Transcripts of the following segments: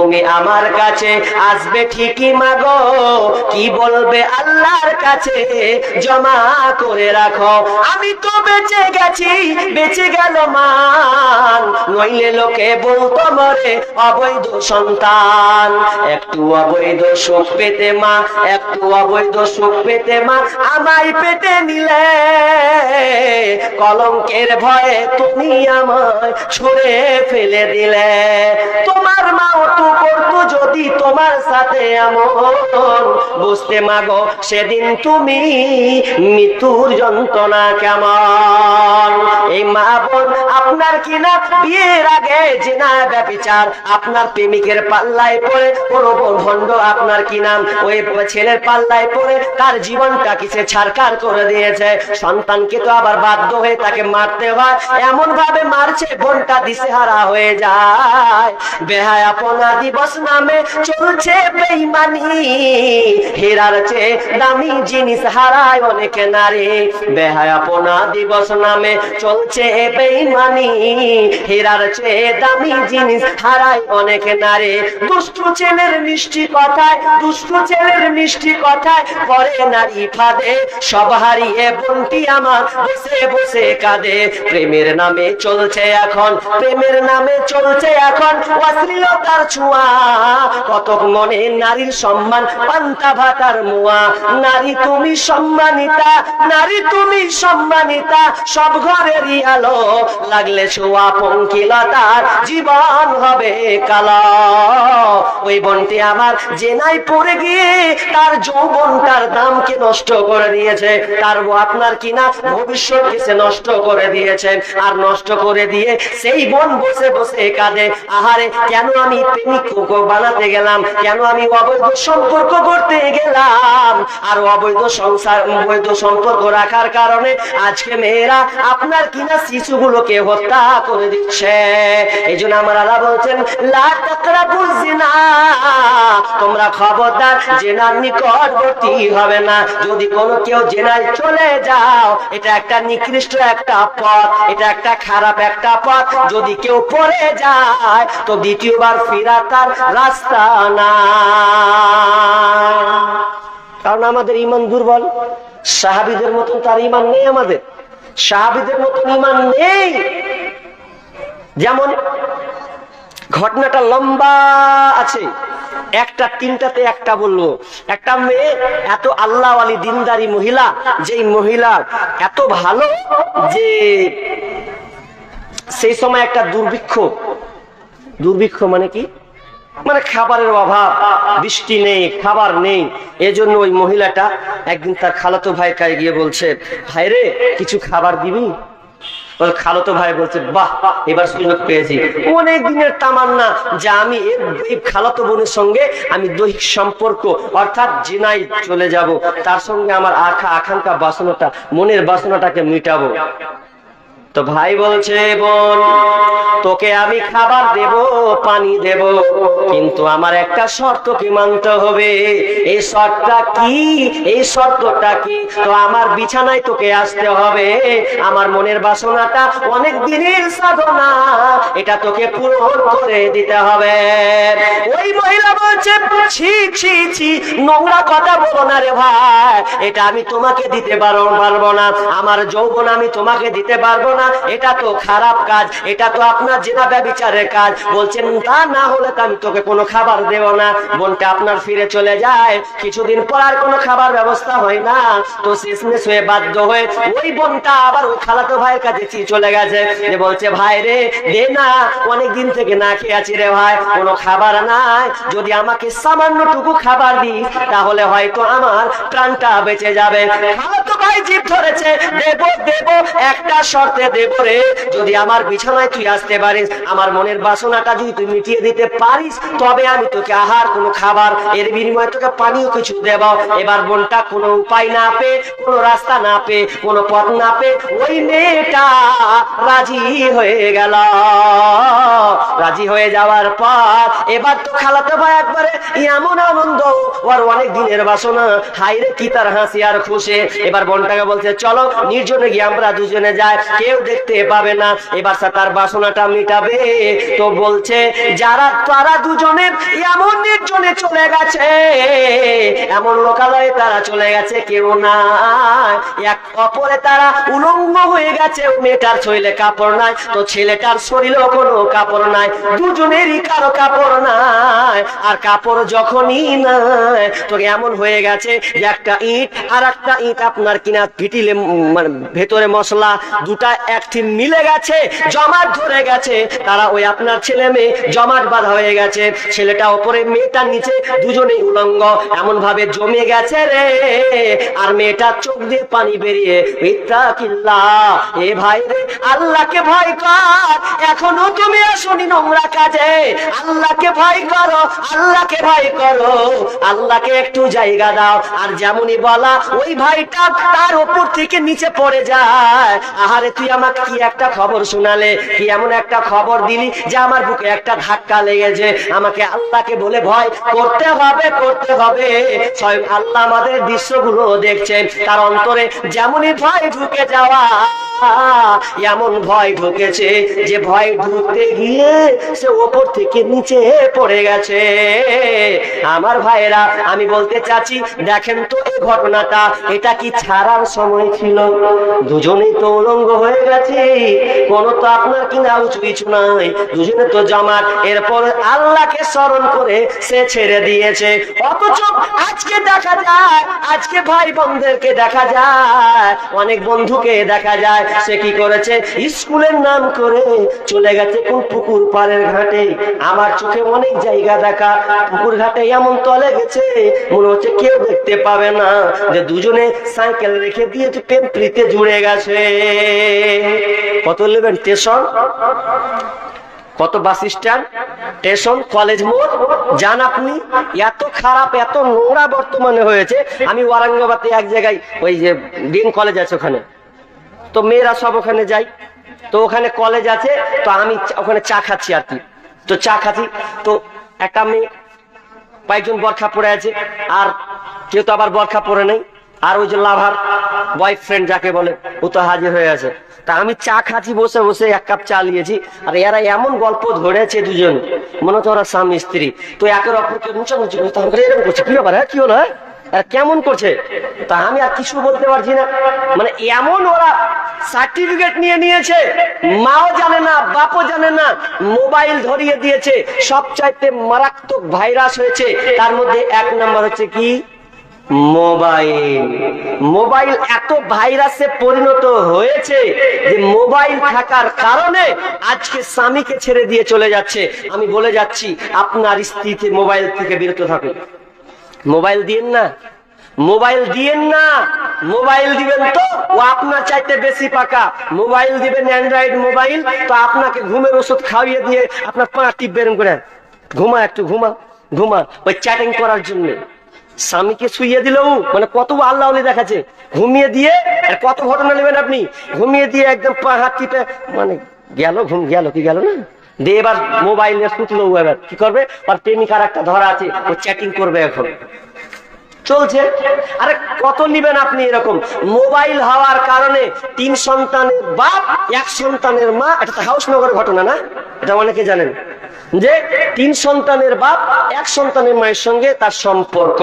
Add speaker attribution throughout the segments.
Speaker 1: তুমি আমার কাছে আসবে ঠিকই মাগো, কি বলবে আল্লাহর কাছে জমা করে রাখো। আমি তো বেঁচে গেছি, বেঁচে গেল মান, নইলে লোকে বলতো মরে অবৈধ সন্তান। একটু অবৈধ সুখ পেতে মা, একটু অবৈধ সুখ পেতে মা আমায় পেটে নিলে, কলঙ্কের ভয়ে তুমি আমায় ছুঁড়ে ফেলে দিলে। তোমার মাও তো করতো যদি তোমার সাথে এমন, বুঝতে মাগো সেদিন তুমি মৃত্যুর যন্ত্রণা কেমন। এই মা বোন আপনার কিনা বিয়ের আগে জিনা ব্যভিচার, আপনার প্রেমিকের পাল্লায় পড়ে কোনো ভণ্ড আপনার কিনা ওই ছেলের পাল্লায় পড়ে তার জীবনটা কিসে ছারখার করে দিয়েছে। সন্তানকে তো আবার বাধ্য হয়ে তাকে মারতে হয়, এমন ভাবে মারছে বোনটা দিশেহারা হয়ে যায়। বেহায়াপনা দিবস নামে চলছে বেঈমানি, হীরার চেয়ে দামি জিনিস হারায় অনেক নারী। বেহায়াপনা দিবস নামে চলছে বেঈমানি, হীরার চেয়ে দামি জিনিস হারায় অনেক নারী। দুষ্টু ছেলের মিষ্টি কথায়, দুষ্টু ছেলের মিষ্টি কথায় পরে নারী ফাঁদে, সব হারিয়ে বোনটি আমার বসে বসে কাঁদে। প্রেমের নামে চলছে এখন, প্রেমের নামে চলছে এখন অশ্লীলতার ছোঁয়া, কতক মনে নারীর সম্মান পান্তা ভাতার মোয়া। নারী তুমি সম্মানিতা, নারী তুমি সম্মানিতা, সব ঘরেরই আলো, লাগলে ছোঁয়া পঙ্কিলতার জীবন হবে কালো। ওই বোনটি আমার জেনায় পড়ে গিয়ে তার যৌবনটার দামকে নষ্ট করে দিয়েছে, তার আপনার কিনা ভবিষ্যৎ সে নষ্ট করে দিয়েছে। আর নষ্ট করে দিয়ে সেই বোন বসে বসে কাঁদে, আহারে কেন আমি প্রেমিক বানাতে গেলাম, কেন আমি অবৈধ সম্পর্ক করতে গেলাম। আর অবৈধ সংসার, অবৈধ সম্পর্ক রাখার কারণে আজকে মেয়েরা আপনার কিনা শিশুগুলোকে হত্যা করে দিচ্ছে। এই জন্য আমার আল্লাহ বলছেন লা তাকরাবুজ জিনা, তোমরা খবরদার জেনার নিকটবর্তী হবে না। যদি কোনো কেউ জেনায় চলে যাও, এটা একটা নিকৃষ্ট একটা পথ, এটা একটা খারাপ একটা পথ। যদি কেউ পড়ে যায় তো দ্বিতীয়বার ফিরা তার রাস্তা না, কারণ আমাদের ঈমান দুর্বল। সাহাবীদের মতন তার ঈমান নেই, আমাদের সাহাবীদের মতন ঈমান নেই। যেমন ঘটনাটা লম্বা আছে, একটা তিনটাতে একটা বলবো। একটা মেয়ে এত আল্লাহ ওয়ালি দিনদারি মহিলা, যেই মহিলা এত ভালো যে সেই সময় একটা দুর্ভিক্ষ, দুর্ভিক্ষ মানে কি, মানে খাবারের অভাব, বৃষ্টি নেই, খাবার নেই। এজন্য ওই মহিলাটা একদিন তার খালাতো ভাইয়ের কাছে গিয়ে বলছে, ভাই রে কিছু খাবার দিবি? খালাতো ভাই বলছে, বাহ এবার সুযোগ পেয়েছি, অনেক দিনের তামান্না যে আমি এই খালাতো বোনের সঙ্গে আমি দৈহিক সম্পর্ক অর্থাৎ জিনায় চলে যাব, তার সঙ্গে আমার আকাঙ্ক্ষা বাসনাটা, মনের বাসনাটাকে মিটাবো। তো ভাই বলছে, বোন তোকে আমি খাবার দেব, পানি দেব, কিন্তু আমার একটা শর্তকে মানতে হবে। এই শর্তটা কি? এই শর্তটা কি? তো আমার বিছানায় তোকে আসতে হবে, আমার মনের বাসনাটা অনেক দিনের সাধনা, এটা তোকে পূরণ করে দিতে হবে। ওই মহিলা বলছে, ছি ছি ছি, নোংরা কথা বলো না রে ভাই, এটা আমি তোমাকে দিতে পারবো না, আমার যৌবন আমি তোমাকে দিতে পারবো না, এটা তো খারাপ কাজ, এটা তো আপনার জিনা ব্যভিচারের কাজ। বলছেন তা না হলে তো আমি তোকে কোনো খাবার দেব না। বোনটা আপনার ফিরে চলে যায়, কিছুদিন পর আর কোনো খাবার ব্যবস্থা হয় না, তো শেষমেশ হয়ে বাধ্য হয়ে ওই বোনটা আবার ওই খালাতো ভাইয়ের কাছে চলে গেছে, যে বলছে ভাই রে দে না, অনেকদিন থেকে না খেয়ে আছি রে ভাই, কোনো খাবার নাই, যদি আমাকে সামান্যটুকু খাবার দিস তাহলে হয়তো আমার প্রাণটা বেঁচে যাবে। খালাতো ভাই জিদ ধরেছে, দেব দেব, একটা শর্তে দেব রে, যদি আমার বিছানায় তুই আসতে পারিস, আমার মনের বাসনাটা যদি তুই মিটিয়ে দিতে পারিস, তবে আমি তোকে আহার, কোনো খাবার, এর বিনিময়ে তোকে পানিও কিছু দেব। এবার বোনটা কোনো উপায় না পেয়ে, কোনো রাস্তা না পেয়ে, কোনো পথ না পেয়ে ওই মেয়েটা রাজি হয়ে গেল। রাজি হয়ে যাওয়ার পর এবার তো খালাতো ভাই একবারে এমন আনন্দ, ওর অনেক দিনের বাসনা, হাই রে কি তার হাসি আর খুশি। এবার বোনটাকে বলছে চলো নির্জনে গিয়ে আমরা দুজনে যাই, কেউ দেখতে পাবে না, এবার তার বাসনাটা মিটাবে। তো বলছে তারা দুজনে এমন নির্জনে চলে গেছে, এমন লোকালয়ে তারা চলে গেছে, কেউ না, এক অপরে তারা উলঙ্গ হয়ে গেছে। মেয়েটার শরীরে কাপড় নাই, তো ছেলেটার শরীরেও কোনো কাপড় নাই, দুজনেরই কারো কাপড় নাই। আর কাপড় যখনই নাই, তো এমন হয়ে গেছে যে একটা ইট আর একটা ইট আপনার কিনা ভিটিলে মানে ভেতরে মশলা দুটা একটি মিলে গেছে, জমাট ধরে গেছে। তারা ওই আপনার ছেলে মেয়ে জমাট বাঁধা হয়ে গেছে, ছেলেটা ওপরে মেয়েটার নিচে, দুজনেই উলঙ্গ, এমন ভাবে জমে গেছে রে। আর মেয়েটার চোখ দিয়ে পানি বেরিয়ে, ইত্তাকিল্লাহ, এ ভাই রে, আল্লাহকে ভয় কর, এখনো তুমি আসনি নোংরা কাজে, আল্লাহকে ভয় করো, আল্লাহকে ভয় করো, আল্লাহকে একটু জায়গা দাও। আর যেমনই বলা, ওই ভাইটা তার উপর থেকে নিচে পড়ে যায়। আহারে, তুই আমাকে কি একটা খবর শোনালে, কি এমন একটা খবর দিলি যে আমার বুকে একটা ধাক্কা লেগেছে। আমাকে আল্লাহকে বলে ভয় করতে হবে, করতে হবে। স্বয়ং আল্লাহ আমাদের দৃশ্যগুলো দেখছেন, তার অন্তরে যেমনই ভয় ঢুকে যাওয়া, এমন ভয় ঢুকেছে যে ভয় ঢুকতে গিয়ে সে ওপর থেকে নিচে পড়ে গেছে। আমার ভাইরা, আমি বলতে চাচ্ছি, দেখেন তো এই ঘটনাটা, এটা কি ছাড়ার সময় ছিল? দুজনেই তো উলঙ্গ হয়ে গেছে, কোনো তো আপনার কিনা উঁচু কিছু নাই, দুজনে তো জমাট। এরপর আল্লাহকে স্মরণ করে সে ছেড়ে দিয়েছে। অথচ আজকে দেখা যায়, আজকে ভাই বোনদেরকে দেখা যায়, অনেক বন্ধুকে দেখা যায়, সে কি করেছে, স্কুলের নাম করে চলে গেছে কোন পুকুর পাড়ের ঘাটে। আমার চোখে অনেক জায়গা দেখা, পুকুর ঘাটে এমন তলে গেছে, মনে হচ্ছে কেউ দেখতে পাবে না যে দুজনে সাইকেল রেখে দিয়ে প্রেম প্রীতে জুড়ে গেছে। কত নেবেন স্টেশন, কত বাস স্ট্যান্ড, স্টেশন, কলেজ মোড়, যান আপনি। এত খারাপ, এত নোংরা বর্তমানে হয়েছে। আমি ওয়ারাঙ্গাবাদে এক জায়গায়, ওই যে ডিন কলেজ আছে ওখানে, তো মেয়েরা সব ওখানে যায়, তো ওখানে কলেজ আছে, তো আমি ওখানে চা খাচ্ছি আর কি। তো চা খাচ্ছি, তো একটা মেয়ে কয়েকজন বরখা পরে আছে, আর কেউ তো আবার বরখা পরে নেই। আর ওই যে লাভার বয়ফ্রেন্ড যাকে বলে, ও তো হাজির হয়ে আছে। তা আমি চা খাচ্ছি, বসে বসে এক কাপ চা নিয়েছি, আর এরা এমন গল্প ধরেছে দুজন, মনে হচ্ছে ওরা স্বামী স্ত্রী। তো একের অপরকে মুচামুচি করছে, এরকম করছে, কি ব্যাপার, কি হলো, কেমন করছে? তা আমি আর কিছু বলতে পারছি না। মানে এমন ওরা সার্টিফিকেট নিয়ে নিয়েছে, মাও জানে না, বাপও জানে না, মোবাইল ধরিয়ে দিয়েছে। সবচাইতে মারাত্মক ভাইরাস হয়েছে, তার মধ্যে এক নাম্বার হচ্ছে কি, মোবাইল। মোবাইল এত ভাইরাসে পরিণত হয়েছে যে মোবাইল থাকার কারণে আজকে স্বামীকে ছেড়ে দিয়ে চলে যাচ্ছে। আমি বলে যাচ্ছি, আপনার স্ত্রীকে মোবাইল থেকে বিরত থাকুন। মোবাইল দিয়েন না, মোবাইল দিয়েন না। মোবাইল দিবেন তো ও আপনার চাইতে বেশি পাকা। মোবাইল দিবেন অ্যান্ড্রয়েড মোবাইল, তো আপনাকে ঘুমের ওষুধ খাইয়ে দিয়ে আপনার পা টিপ বের করে, ঘুমা একটু, ঘুমা ঘুমা, ওই চ্যাটিং করার জন্য। স্বামীকে শুইয়ে দিল, মানে কত আল্লাহ দেখাচ্ছে, ঘুমিয়ে দিয়ে। আর কত ঘটনা নেবেন আপনি, ঘুমিয়ে দিয়ে একদম পা হাত টিপে, মানে গেল, ঘুম গেল, কি গেল না দিয়ে, এবার মোবাইলে শুতলো। এবার কি করবে, আর প্রেমিকার একটা ধরা আছে, ও চ্যাটিং করবে, এখন চলছে। আরে কত নিবেন আপনি এরকম? মোবাইল হওয়ার কারণে 3 সন্তানের বাপ, 1 সন্তানের মা। এটা হাউসনগর ঘটনা না, এটা অনেকে জানেন, যে 3 সন্তানের বাপ, 1 সন্তানের মায়ের সঙ্গে তার সম্পর্ক।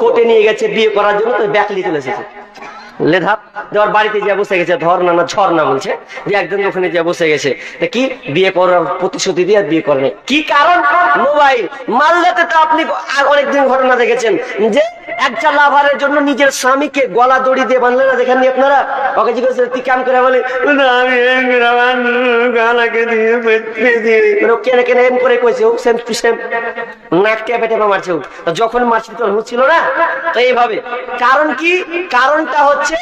Speaker 1: কোর্টে নিয়ে গেছে বিয়ে করার জন্য, তো ব্যাকলি চলে এসেছে, লেধাপ দেওয়ার বাড়িতে যা বসে গেছে, ধর্না না ঝর্ণা বলছে, যে একজন ওখানে যা বসে গেছে, কি বিয়ে করার প্রতিশ্রুতি দিয়ে বিয়ে করেন। কি কারণ? মোবাইল। মালদাতে তো আপনি অনেকদিন ঘটনা দেখেছেন, যে একটা লাভারের জন্য নিজের স্বামীকে গলা দড়ি দিয়ে বাঁধলেন না, দেখেননি আপনারা? ওকে জিজ্ঞেস তুই কাম করে, বলে কেনে কেনে এম করে কইছে, সেম টু সেম নাক টেপে টেপে মারছে। যখন মারছি তো হচ্ছিল না, তো এইভাবে। কারণ কি? কারণটা হচ্ছে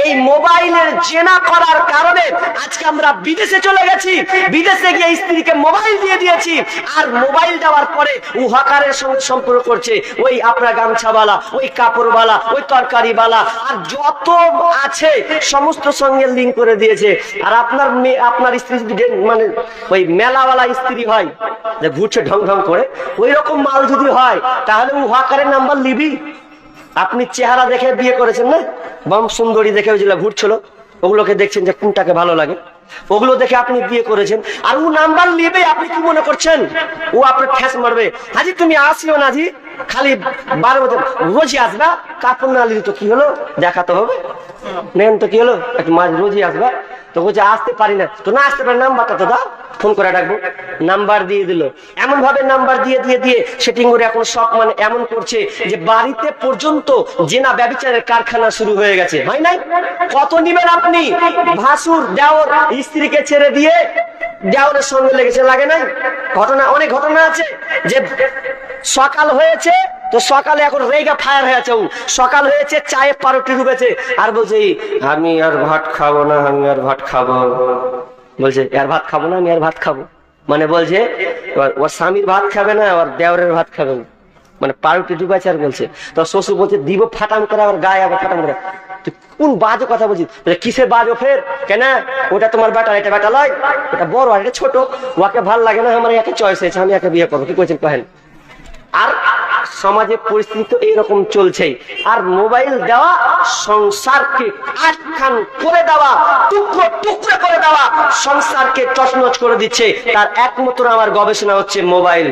Speaker 1: এই মোবাইলের জেনা করার কারণে আজকে আমরা বিদেশে চলে গেছি, বিদেশে গিয়ে স্ত্রীকে মোবাইল দিয়ে দিয়েছি, আর মোবাইল দেওয়ার পরে ও হকারের সঙ্গে সম্পর্ক করছে, ওই আপনার গামছাওয়ালা, ওই কাপড়ওয়ালা, ওই তরকারিওয়ালা, আর যত আছে সমস্ত সঙ্গে লিঙ্ক করে দিয়েছে। আর আপনার মেয়ে, আপনার স্ত্রী যদি মানে ওই মেলাওয়ালা স্ত্রী হয়, যে ঘুরছে ঢং ঢং করে, ওই রকম মাল যদি হয়, তাহলে ও হকারের নাম্বার লিবি। আপনি চেহারা দেখে বিয়ে করেছেন না, বম সুন্দরী দেখে যেগুলো ঘুরছিল, ওগুলোকে দেখছেন যে কোনটাকে ভালো লাগে, ওগুলো দেখে আপনি বিয়ে করেছেন, আর ও নাম্বার নেবে, আপনি কি মনে করছেন ও আপনার ঠেস মারবে? হাজি তুমি আসিও না জি, খালি 12 বছর রোজই আসবা, কাপড় না নিলে তো কি হলো, দেখাতে হবে, নেন তো কি হলো, একটু মাঝ রোজই আসবা। তো বলছে আসতে পারি না, তো না আসতে পারি, নাম্বারটা তো দাও, ফোন করে ডাকবো। নাম্বার দিয়ে দিল, এমন ভাবে নাম্বার দিয়ে দিয়ে দিয়ে সেটিং করে এখন সব মানে এমন করছে যে বাড়িতে পর্যন্ত জেনা ব্যভিচারের কারখানা শুরু হয়ে গেছে। হয় নাই? কত নিবেন আপনি? ভাসুর দেওর স্ত্রীকে ছেড়ে দিয়ে দেওরের সঙ্গে লেগেছে, লাগে নাই? ঘটনা, অনেক ঘটনা আছে যে সকাল হয়েছে তো সকালে এখন রেগা ফায়ার হয়েছে, সকাল হয়েছে চায়ে পাউরুটি ডুবেছে আর বলছে আমি আর ভাত খাবো না, আমি আর ভাত খাবো, বলছে আর ভাত খাবো না, আমি আর ভাত খাবো, মানে বলছে ওর স্বামীর ভাত খাবে না, ওর দেওরের ভাত খাবে না, মানে পাউরুটি ডুবেছে আর বলছে। তো শ্বশুর বলছে দিব ফাটাম করে, আবার গায়ে আবার ফাটাম করে। কোন বাজে কথা বলছিস? কিসের বাজো ফের? কেন ওটা তোমার বেটা, এটা বেটা লয়, এটা বড় আর এটা ছোট, ওকে ভাল লাগে না, আমার একে চয়েস হয়েছে, আমি একে বিয়ে করবো, কি করছেন কহেন? আর সমাজে পরিস্থিতি তো এইরকম চলছেই। আর মোবাইল দেওয়া সংসারকে আটখান করে দেওয়া, টুকরো টুকরো করে দেওয়া, সংসারকে তছনছ করে দিচ্ছে। তার একমাত্র আমার গবেষণা হচ্ছে মোবাইল।